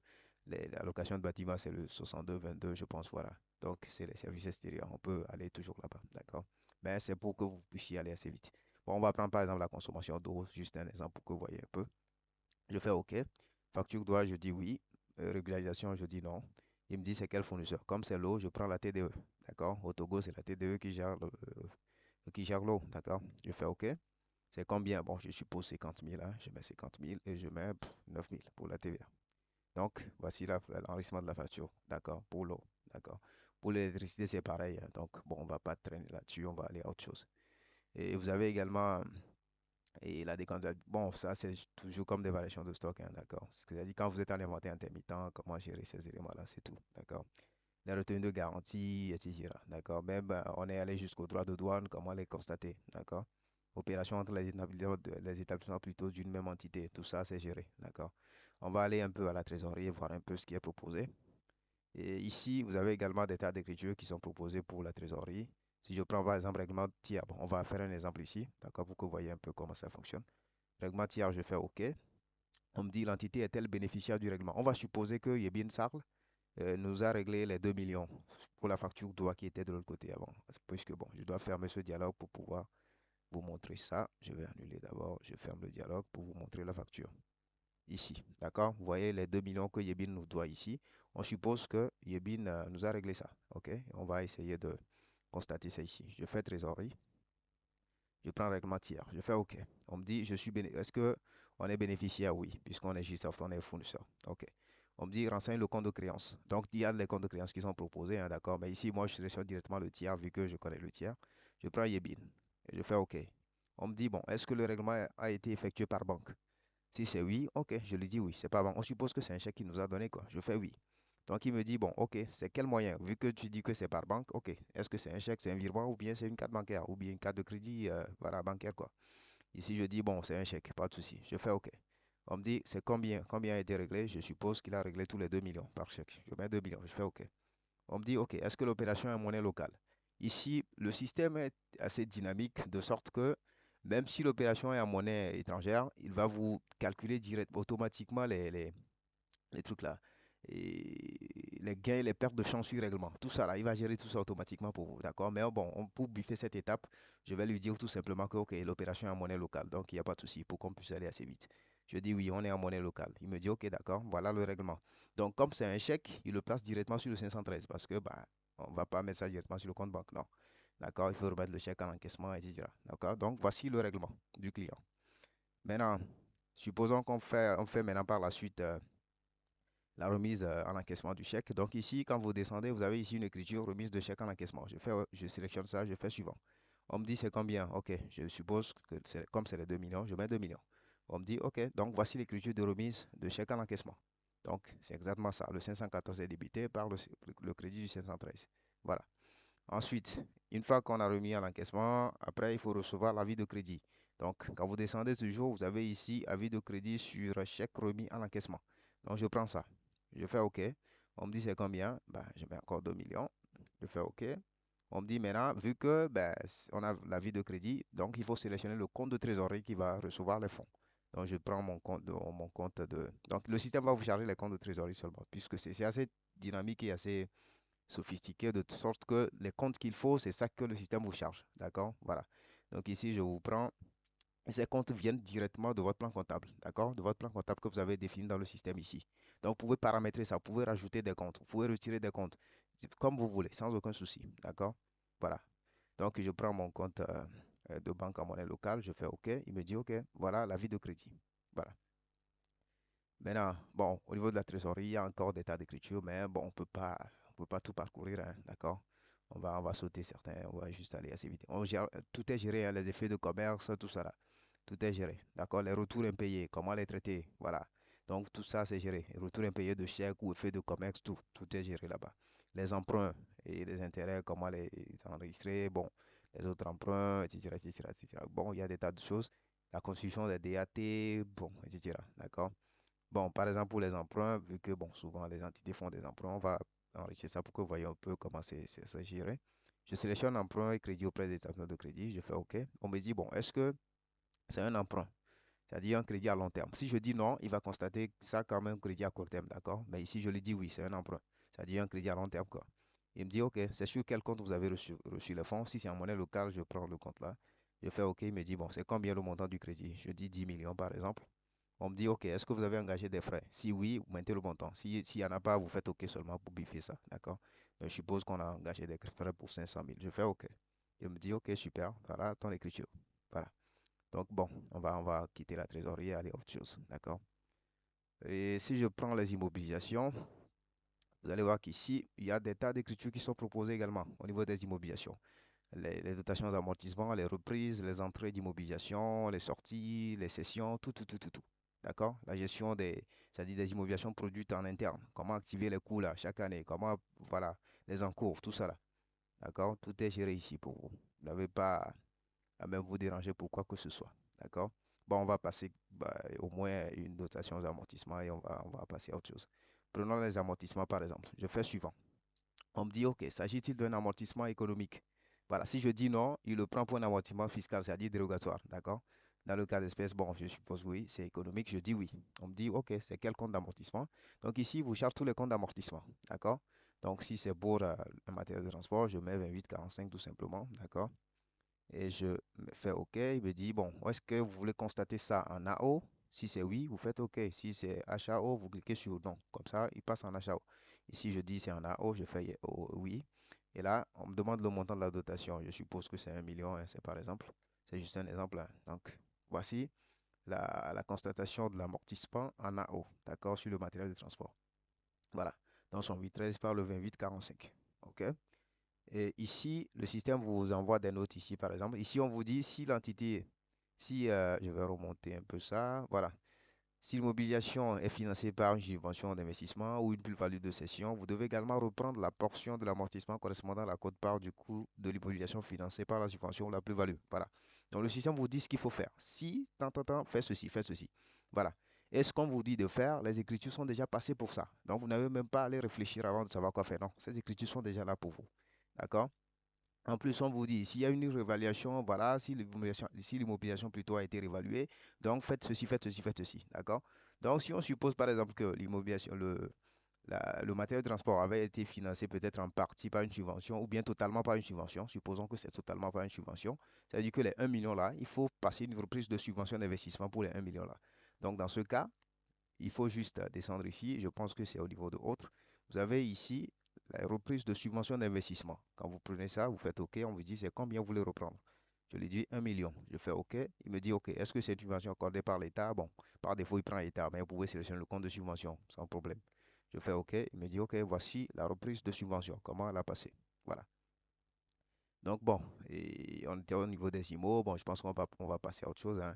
la location de bâtiment, c'est le 62-22, je pense, voilà. Donc, c'est les services extérieurs. On peut aller toujours là-bas. D'accord? Mais c'est pour que vous puissiez aller assez vite. Bon, on va prendre par exemple la consommation d'eau, juste un exemple pour que vous voyez un peu. Je fais OK. Facture doigt, je dis oui. Régularisation, je dis non. Il me dit c'est quel fournisseur. Comme c'est l'eau, je prends la TDE. D'accord? Au Togo, c'est la TDE qui gère l'eau. D'accord? Je fais OK. C'est combien? Bon, je suppose 50 000. Hein. Je mets 50 000 et je mets 9 000 pour la TVA. Donc, voici l'enregistrement de la facture. D'accord? Pour l'eau. D'accord? Pour l'électricité, c'est pareil. Hein. Donc, bon, on ne va pas traîner là-dessus. On va aller à autre chose. Et vous avez également la décomptabilité. Bon, ça, c'est toujours comme des variations de stock, hein, d'accord? C'est-à-dire, quand vous êtes en inventaire intermittent, comment gérer ces éléments-là, c'est tout, d'accord? Les retenues de garantie, etc., d'accord? Même, on est allé jusqu'au droit de douane, comment les constater, d'accord? Opération entre les établissements plutôt d'une même entité, tout ça, c'est géré, d'accord? On va aller un peu à la trésorerie, voir un peu ce qui est proposé. Et ici, vous avez également des tas d'écritures qui sont proposées pour la trésorerie. Si je prends par exemple règlement tiers, bon, on va faire un exemple ici, d'accord, pour que vous voyez un peu comment ça fonctionne. Règlement tiers, je fais OK. On me dit l'entité est-elle bénéficiaire du règlement? On va supposer que Yebin Sarl nous a réglé les 2 millions pour la facture d'eau qui était de l'autre côté avant. Puisque bon, je dois fermer ce dialogue pour pouvoir vous montrer ça. Je vais annuler d'abord, je ferme le dialogue pour vous montrer la facture ici. D'accord? Vous voyez les 2 millions que Yebin nous doit ici. On suppose que Yebin nous a réglé ça. OK? On va essayer de constater ça ici. Je fais trésorerie. Je prends règlement tiers. Je fais OK. On me dit, est-ce que on est bénéficiaire? Oui, puisqu'on est GSoft, on est fournisseur. OK. On me dit, renseigne le compte de créance. Donc, il y a les comptes de créance qui sont proposés, hein, d'accord. Mais ici, moi, je sélectionne directement le tiers, vu que je connais le tiers. Je prends Yebin. Et je fais OK. On me dit, bon, est-ce que le règlement a été effectué par banque? Si c'est oui, ok, je lui dis oui, c'est pas bon. On suppose que c'est un chèque qu'il nous a donné, quoi. Je fais oui. Donc il me dit, bon, ok, c'est quel moyen? Vu que tu dis que c'est par banque, ok. Est-ce que c'est un chèque, c'est un virement ou bien c'est une carte bancaire ou bien une carte de crédit, voilà, bancaire, quoi. Ici, je dis, bon, c'est un chèque, pas de souci. Je fais ok. On me dit, c'est combien a été réglé? Je suppose qu'il a réglé tous les 2 millions par chèque. Je mets 2 millions, je fais ok. On me dit, ok, est-ce que l'opération est en monnaie locale? Ici, le système est assez dynamique de sorte que même si l'opération est en monnaie étrangère, il va vous calculer automatiquement les trucs là. Et les gains et les pertes de change sur règlement. Tout ça là, il va gérer tout ça automatiquement pour vous. D'accord? Mais bon, pour biffer cette étape, je vais lui dire tout simplement que ok, l'opération est en monnaie locale. Donc il n'y a pas de souci pour qu'on puisse aller assez vite. Je dis oui, on est en monnaie locale. Il me dit ok, d'accord, voilà le règlement. Donc comme c'est un chèque, il le place directement sur le 513 parce que bah, on ne va pas mettre ça directement sur le compte banque. Non. D'accord? Il faut remettre le chèque en encaissement, etc. D'accord? Donc voici le règlement du client. Maintenant, supposons on fait maintenant par la suite la remise en encaissement du chèque. Donc ici, quand vous descendez, vous avez ici une écriture remise de chèque en encaissement. Je sélectionne ça, je fais suivant. On me dit c'est combien? Ok, je suppose que comme c'est les 2 millions, je mets 2 millions. On me dit ok, donc voici l'écriture de remise de chèque en encaissement. Donc c'est exactement ça. Le 514 est débité par le crédit du 513. Voilà. Ensuite, une fois qu'on a remis à l'encaissement, après, il faut recevoir l'avis de crédit. Donc, quand vous descendez toujours, vous avez ici avis de crédit sur chèque remis à l'encaissement. Donc, je prends ça. Je fais OK. On me dit c'est combien? Ben, je mets encore 2 millions. Je fais OK. On me dit maintenant, vu que on a l'avis de crédit, donc il faut sélectionner le compte de trésorerie qui va recevoir les fonds. Donc, je prends mon compte de. Donc, le système va vous charger les comptes de trésorerie seulement, puisque c'est assez dynamique et assez sophistiqué de sorte que les comptes qu'il faut, c'est ça que le système vous charge. D'accord? Voilà. Donc ici, je vous prends. Ces comptes viennent directement de votre plan comptable. D'accord? De votre plan comptable que vous avez défini dans le système ici. Donc vous pouvez paramétrer ça. Vous pouvez rajouter des comptes. Vous pouvez retirer des comptes. Comme vous voulez, sans aucun souci. D'accord? Voilà. Donc je prends mon compte de banque en monnaie locale. Je fais OK. Il me dit OK. Voilà l'avis de crédit. Voilà. Maintenant, bon, au niveau de la trésorerie, il y a encore des tas d'écritures, mais bon, on peut pas tout parcourir, hein, d'accord? On va sauter certains, on va juste aller assez vite. Tout est géré, hein, les effets de commerce, tout ça là. Tout est géré, d'accord? Les retours impayés, comment les traiter, voilà. Donc tout ça, c'est géré. Les retours impayés de chèques ou effets de commerce, tout est géré là-bas. Les emprunts et les intérêts, comment les enregistrer, bon, les autres emprunts, etc., etc., etc. Bon, il y a des tas de choses. La constitution des DAT, bon, etc., d'accord? Bon, par exemple, pour les emprunts, vu que bon, souvent les entités font des emprunts, on va enrichir ça pour que vous voyez un peu comment c'est géré. Je sélectionne emprunt et crédit auprès des établissements de crédit. Je fais OK. On me dit, bon, est-ce que c'est un emprunt? C'est-à-dire un crédit à long terme. Si je dis non, il va constater ça comme un crédit à court terme, d'accord? Mais ici, je lui dis oui, c'est un emprunt. C'est-à-dire un crédit à long terme, quoi. Il me dit, OK, c'est sur quel compte vous avez reçu les fonds? Si c'est en monnaie locale, je prends le compte là. Je fais OK. Il me dit, bon, c'est combien le montant du crédit? Je dis 10 millions, par exemple. On me dit, OK, est-ce que vous avez engagé des frais? Si oui, vous mettez le montant. S'il n'y en a pas, vous faites OK seulement pour biffer ça. D'accord? Mais je suppose qu'on a engagé des frais pour 500 000. Je fais OK. Il me dit, OK, super. Voilà ton écriture. Voilà. Donc, bon, on va quitter la trésorerie et aller à autre chose. D'accord? Et si je prends les immobilisations, vous allez voir qu'ici, il y a des tas d'écritures qui sont proposées également au niveau des immobilisations. Les dotations d'amortissement, les reprises, les entrées d'immobilisation, les sorties, les cessions, tout. D'accord? La gestion c'est-à-dire des immobilisations produites en interne. Comment activer les coûts là chaque année? Comment, voilà, les encours, tout ça là. D'accord? Tout est géré ici pour vous. Vous n'avez pas à même vous déranger pour quoi que ce soit. D'accord? Bon, on va passer au moins une dotation d'amortissement et on va passer à autre chose. Prenons les amortissements par exemple. Je fais suivant. On me dit, OK, s'agit-il d'un amortissement économique? Voilà, si je dis non, il le prend pour un amortissement fiscal, c'est-à-dire dérogatoire, d'accord? Dans le cas d'espèce, bon, je suppose oui, c'est économique, je dis oui. On me dit, OK, c'est quel compte d'amortissement? Donc ici, vous charge tous les comptes d'amortissement, d'accord? Donc si c'est pour un matériel de transport, je mets 28,45 tout simplement, d'accord? Et je me fais OK, il me dit, bon, est-ce que vous voulez constater ça en AO? Si c'est oui, vous faites OK. Si c'est HAO, vous cliquez sur non. Comme ça, il passe en HAO. Ici, je dis c'est en AO, je fais oui. Et là, on me demande le montant de la dotation. Je suppose que c'est 1 million, hein, c'est par exemple. C'est juste un exemple, hein. Donc, voici la constatation de l'amortissement en AO, d'accord, sur le matériel de transport. Voilà. Donc, son 813 par le 28,45. OK? Et ici, le système vous envoie des notes ici, par exemple. Ici, on vous dit si l'entité, si je vais remonter un peu ça, voilà. Si l'immobilisation est financée par une subvention d'investissement ou une plus-value de cession, vous devez également reprendre la portion de l'amortissement correspondant à la quote-part du coût de l'immobilisation financée par la subvention ou la plus-value. Voilà. Donc le système vous dit ce qu'il faut faire. Si, tant, faites ceci, faites ceci. Voilà. Et ce qu'on vous dit de faire, les écritures sont déjà passées pour ça. Donc vous n'avez même pas à aller réfléchir avant de savoir quoi faire. Non, ces écritures sont déjà là pour vous. D'accord? En plus, on vous dit, s'il y a une réévaluation, voilà, si l'immobilisation plutôt a été réévaluée, donc faites ceci, faites ceci, faites ceci. D'accord? Donc, si on suppose par exemple que le matériel de transport avait été financé peut-être en partie par une subvention ou bien totalement par une subvention, supposons que c'est totalement par une subvention, ça veut dire que les 1 million là, il faut passer une reprise de subvention d'investissement pour les 1 million là. Donc, dans ce cas, il faut juste descendre ici. Je pense que c'est au niveau de autres. Vous avez ici la reprise de subvention d'investissement. Quand vous prenez ça, vous faites OK. On vous dit c'est combien vous voulez reprendre. Je lui dis 1 million. Je fais OK. Il me dit OK. Est-ce que c'est une subvention accordée par l'État? Bon, par défaut, il prend l'État, mais vous pouvez sélectionner le compte de subvention sans problème. Je fais OK. Il me dit OK, voici la reprise de subvention. Comment la passer? Voilà. Donc bon, et on était au niveau des IMO. Bon, je pense qu'on va passer à autre chose, hein.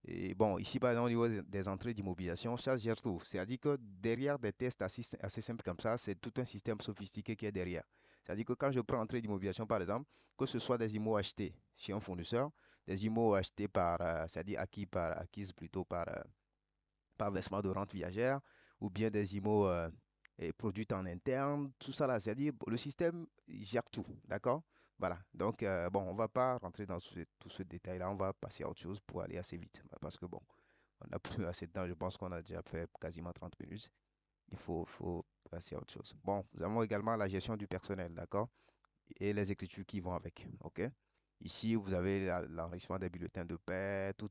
Et bon, ici, par exemple, au niveau des entrées d'immobilisation, ça gère tout. C'est-à-dire que derrière des tests assez simples comme ça, c'est tout un système sophistiqué qui est derrière. C'est-à-dire que quand je prends entrée d'immobilisation, par exemple, que ce soit des IMO achetés chez un fournisseur, des IMO achetés c'est-à-dire acquises plutôt par versement de rente viagère, ou bien des IMO produites en interne, tout ça là, c'est-à-dire le système gère tout, d'accord? Voilà, donc bon, on va pas rentrer dans tout ce détail-là, on va passer à autre chose pour aller assez vite, parce que bon, on n'a plus assez de temps, je pense qu'on a déjà fait quasiment 30 minutes, il faut passer à autre chose. Bon, nous avons également la gestion du personnel, d'accord? Et les écritures qui vont avec, ok? Ici, vous avez l'enregistrement des bulletins de paie, tout,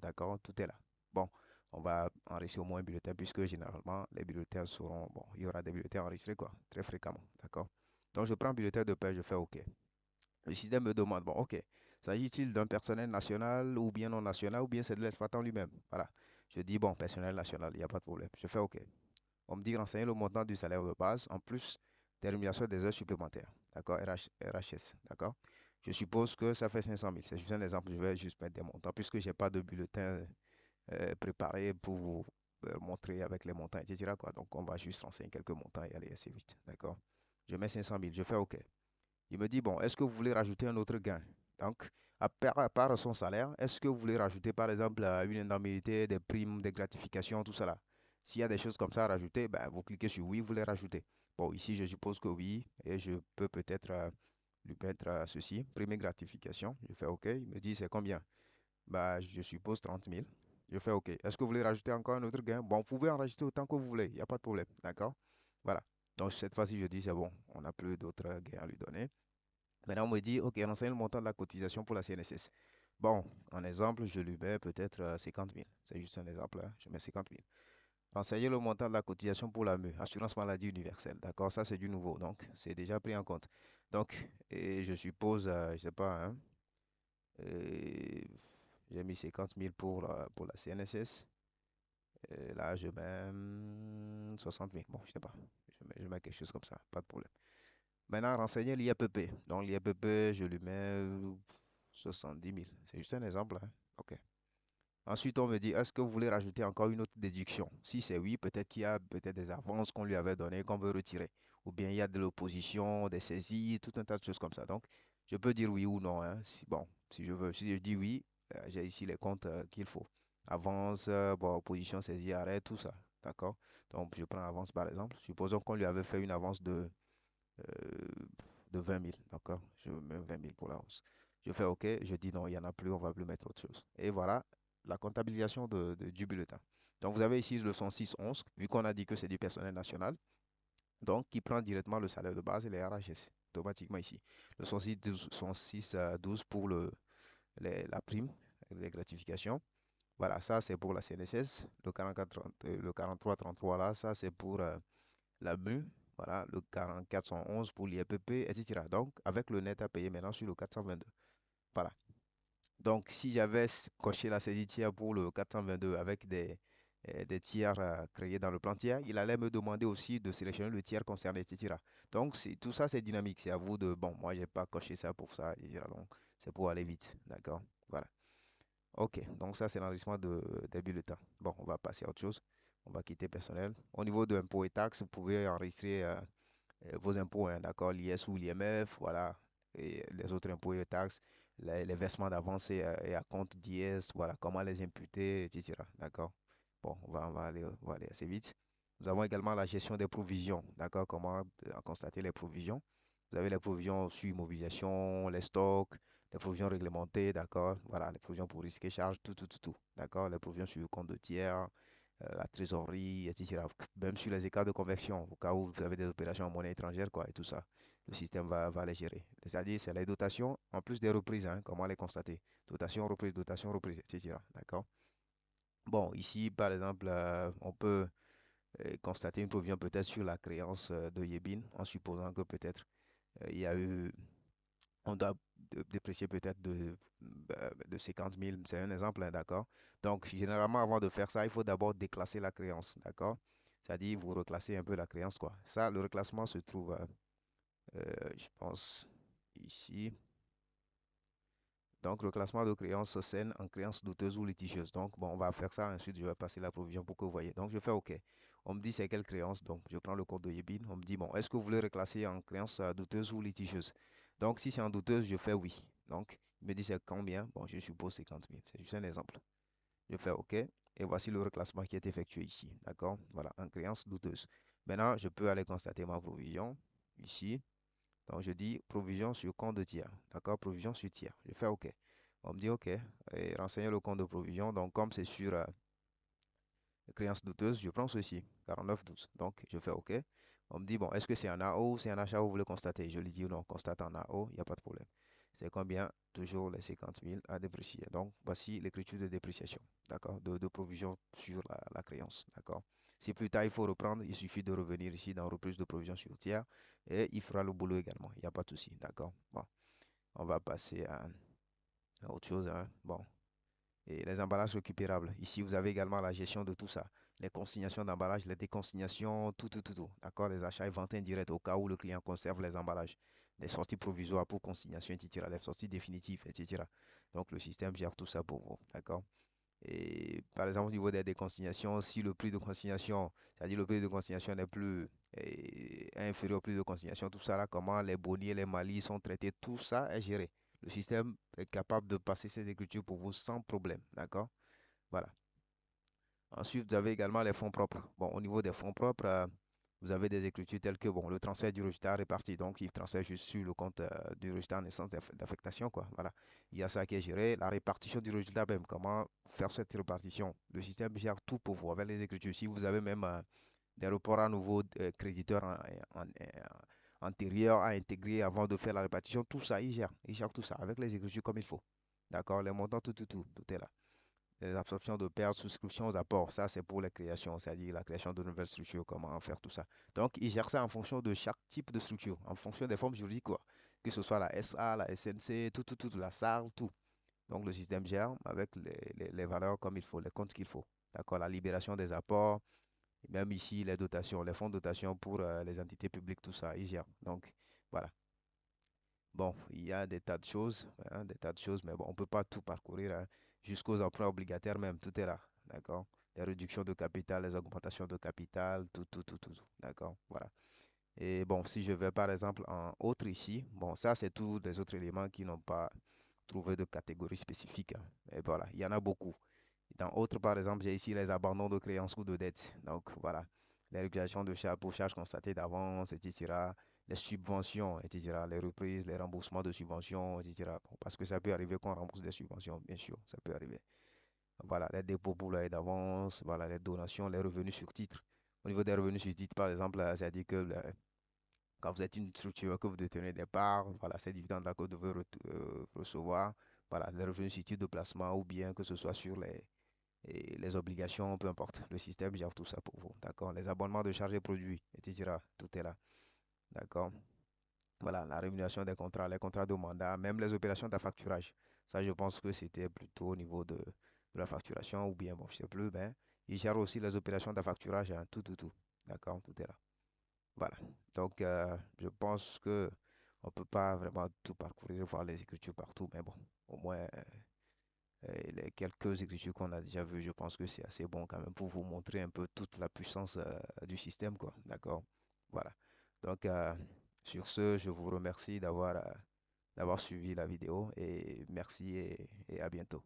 d'accord? Tout est là. Bon, on va enregistrer au moins un bulletin puisque généralement, les bulletins seront, bon, il y aura des bulletins enregistrés, quoi, très fréquemment, d'accord? Donc, je prends un bulletin de paie, je fais OK. Le système me demande, bon, OK, s'agit-il d'un personnel national ou bien non national ou bien c'est de l'exploitant lui-même? Voilà. Je dis, bon, personnel national, il n'y a pas de problème. Je fais OK. On me dit renseigner le montant du salaire de base en plus des rémunérations des heures supplémentaires. D'accord? RHS. D'accord? Je suppose que ça fait 500 000. C'est juste un exemple. Je vais juste mettre des montants puisque je n'ai pas de bulletin préparé pour vous montrer avec les montants, etc., quoi. Donc, on va juste renseigner quelques montants et aller assez vite. D'accord? Je mets 500 000. Je fais OK. Il me dit, bon, est-ce que vous voulez rajouter un autre gain? Donc, à part son salaire, est-ce que vous voulez rajouter, par exemple, une indemnité, des primes, des gratifications, tout ça là? S'il y a des choses comme ça à rajouter, ben, vous cliquez sur oui, vous les rajoutez. Bon, ici, je suppose que oui, et je peux peut-être lui mettre ceci, prime et gratification. Je fais OK. Il me dit, c'est combien? Bah, je suppose 30 000. Je fais OK. Est-ce que vous voulez rajouter encore un autre gain? Bon, vous pouvez en rajouter autant que vous voulez. Il n'y a pas de problème. D'accord? Voilà. Donc, cette fois-ci, je dis, c'est bon. On n'a plus d'autres gains à lui donner. Maintenant, on me dit, OK, renseigne le montant de la cotisation pour la CNSS. Bon, en exemple, je lui mets peut-être 50 000. C'est juste un exemple, hein. Je mets 50 000. Renseigner le montant de la cotisation pour la l'AMU, assurance maladie universelle. D'accord, ça c'est du nouveau, donc c'est déjà pris en compte. Donc, et je suppose, je ne sais pas, hein, euh, j'ai mis 50 000 pour la CNSS. Là, je mets 60 000. Bon, je sais pas. Je mets quelque chose comme ça, pas de problème. Maintenant, renseigner l'IAPP. Donc, l'IAPP, je lui mets 70 000. C'est juste un exemple, hein. OK. Ensuite, on me dit, est-ce que vous voulez rajouter encore une autre déduction? Si c'est oui, peut-être qu'il y a peut-être des avances qu'on lui avait données qu'on veut retirer. Ou bien il y a de l'opposition, des saisies, tout un tas de choses comme ça. Donc, je peux dire oui ou non, hein. Bon, si je veux, si je dis oui, j'ai ici les comptes qu'il faut. Avance, bon, opposition, saisie, arrêt, tout ça. D'accord? Donc, je prends avance par exemple. Supposons qu'on lui avait fait une avance euh, de 20 000. D'accord? Je mets 20 000 pour l'avance. Je fais OK, je dis non, il n'y en a plus, on va plus mettre autre chose. Et voilà la comptabilisation du bulletin. Donc vous avez ici le 106.11, vu qu'on a dit que c'est du personnel national, donc qui prend directement le salaire de base et les RHS, automatiquement ici. Le 106.12 pour la prime, les gratifications. Voilà, ça c'est pour la CNSS. Le 43.33 là, ça c'est pour la MU, voilà, le 4411 pour l'IEPP, etc. Donc, avec le net à payer maintenant sur le 422. Voilà. Donc, si j'avais coché la saisie tiers pour le 422 avec des tiers créés dans le plan tiers, il allait me demander aussi de sélectionner le tiers concerné, etc. Donc, tout ça, c'est dynamique. C'est à vous de, bon, moi, j'ai pas coché ça pour ça, etc. Donc, c'est pour aller vite. D'accord? Voilà. OK, donc ça c'est l'enregistrement des bulletins. Bon, on va passer à autre chose. On va quitter personnel. Au niveau de impôts et taxes, vous pouvez enregistrer vos impôts, hein, d'accord, l'IS ou l'IMF, voilà, et les autres impôts et taxes, les versements d'avance et à compte d'IS, voilà, comment les imputer, etc. D'accord? Bon, on va aller assez vite. Nous avons également la gestion des provisions, d'accord, comment constater les provisions. Vous avez les provisions sur immobilisation, les stocks, les provisions réglementées, d'accord, voilà, les provisions pour risques et charges, tout, d'accord, les provisions sur le compte de tiers, la trésorerie, etc. Même sur les écarts de conversion, au cas où vous avez des opérations en monnaie étrangère, quoi, et tout ça. Le système va les gérer. C'est-à-dire, c'est les dotations en plus des reprises, hein, comment les constater. Dotation, reprise, etc. D'accord? Bon, ici, par exemple, on peut constater une provision peut-être sur la créance de Yebin, en supposant que peut-être il y a eu, on doit déprécier peut-être de 50 000, c'est un exemple, hein, d'accord? Donc, généralement, avant de faire ça, il faut d'abord déclasser la créance, d'accord? C'est-à-dire, vous reclassez un peu la créance, quoi. Ça, le reclassement se trouve, je pense, ici. Donc, le classement de créances saine en créances douteuses ou litigieuses. Donc, bon, on va faire ça. Ensuite, je vais passer la provision pour que vous voyez. Donc, je fais OK. On me dit c'est quelle créance. Donc, je prends le code de Yebin. On me dit, bon, est-ce que vous voulez reclasser en créance douteuse ou litigieuse? Donc, si c'est en douteuse, je fais oui. Donc, il me dit c'est combien? Bon, je suppose 50 000. C'est juste un exemple. Je fais OK. Et voici le reclassement qui est effectué ici. D'accord? Voilà, en créance douteuse. Maintenant, je peux aller constater ma provision ici. Donc, je dis provision sur compte de tiers. D'accord? Provision sur tiers. Je fais OK. On me dit OK. Et renseigner le compte de provision. Donc, comme c'est sur créance douteuse, je prends ceci. 49,12. Donc, je fais OK. On me dit, bon, est-ce que c'est un AO ou c'est un achat, vous voulez constater? Je lui dis non, constate en AO, il n'y a pas de problème. C'est combien? Toujours les 50 000 à déprécier. Donc, voici l'écriture de dépréciation, d'accord, de provision sur la créance, d'accord. Si plus tard il faut reprendre, il suffit de revenir ici dans reprise de provision sur tiers et il fera le boulot également. Il n'y a pas de souci, d'accord. Bon, on va passer à autre chose, hein. Bon, et les emballages récupérables. Ici, vous avez également la gestion de tout ça. Les consignations d'emballage, les déconsignations, tout. D'accord? Les achats et ventes indirectes au cas où le client conserve les emballages. Les sorties provisoires pour consignation, etc. Les sorties définitives, etc. Donc, le système gère tout ça pour vous. D'accord? Et par exemple, au niveau des déconsignations, si le prix de consignation, c'est-à-dire le prix de consignation n'est plus inférieur au prix de consignation, tout ça là, comment les boniers, les malus sont traités, tout ça est géré. Le système est capable de passer ces écritures pour vous sans problème. D'accord? Voilà. Ensuite, vous avez également les fonds propres. Bon, au niveau des fonds propres, vous avez des écritures telles que bon, le transfert du résultat réparti. Donc, il transfère juste sur le compte du résultat en naissance d'affectation, quoi. Voilà. Il y a ça qui est géré. La répartition du résultat même. Comment faire cette répartition? Le système gère tout pour vous avec les écritures. Si vous avez même des reports à nouveau créditeurs antérieurs à intégrer avant de faire la répartition, tout ça, il gère. Il gère tout ça avec les écritures comme il faut. D'accord? Les montants, tout est là. Les absorptions de pertes, souscriptions aux apports, ça c'est pour les créations, c'est-à-dire la création de nouvelles structures, comment faire tout ça. Donc, ils gèrent ça en fonction de chaque type de structure, en fonction des formes juridiques, quoi. Que ce soit la SA, la SNC, la SAR, tout. Donc, le système gère avec les valeurs comme il faut, les comptes qu'il faut. D'accord, la libération des apports, et même ici, les dotations, les fonds de dotation pour les entités publiques, tout ça, ils gèrent. Donc, voilà. Bon, il y a des tas de choses, hein, des tas de choses, mais bon, on ne peut pas tout parcourir, hein, jusqu'aux emprunts obligataires même, tout est là, d'accord? Les réductions de capital, les augmentations de capital, tout, d'accord? Voilà. Et bon, si je vais par exemple en autre ici, bon, ça c'est tous les autres éléments qui n'ont pas trouvé de catégorie spécifique, hein. Et voilà, il y en a beaucoup. Dans autre, par exemple, j'ai ici les abandons de créances ou de dettes. Donc voilà, les régulations de charges pour charges constatées d'avance, etc. Les subventions, etc. Les reprises, les remboursements de subventions, etc. Bon, parce que ça peut arriver qu'on rembourse des subventions, bien sûr, ça peut arriver. Voilà, les dépôts pour l'année d'avance, voilà, les donations, les revenus sur titre. Au niveau des revenus sur titre, par exemple, c'est-à-dire que quand vous êtes une structure, que vous détenez des parts, voilà, ces dividendes-là que vous devez recevoir, voilà, les revenus sur titre de placement ou bien que ce soit sur les obligations, peu importe. Le système gère tout ça pour vous. D'accord? Les abonnements de charges et produits, etc. Tout est là. D'accord? Voilà, la rémunération des contrats, les contrats de mandat, même les opérations d'affacturage. Ça, je pense que c'était plutôt au niveau de la facturation ou bien, bon, je sais plus, mais il gère aussi les opérations d'affacturage, hein, tout. D'accord? Tout est là. Voilà. Donc, je pense que on peut pas vraiment tout parcourir, voir les écritures partout, mais bon, au moins, les quelques écritures qu'on a déjà vues, je pense que c'est assez bon quand même pour vous montrer un peu toute la puissance du système, quoi. D'accord? Voilà. Donc, sur ce, je vous remercie d'avoir suivi la vidéo et merci et à bientôt.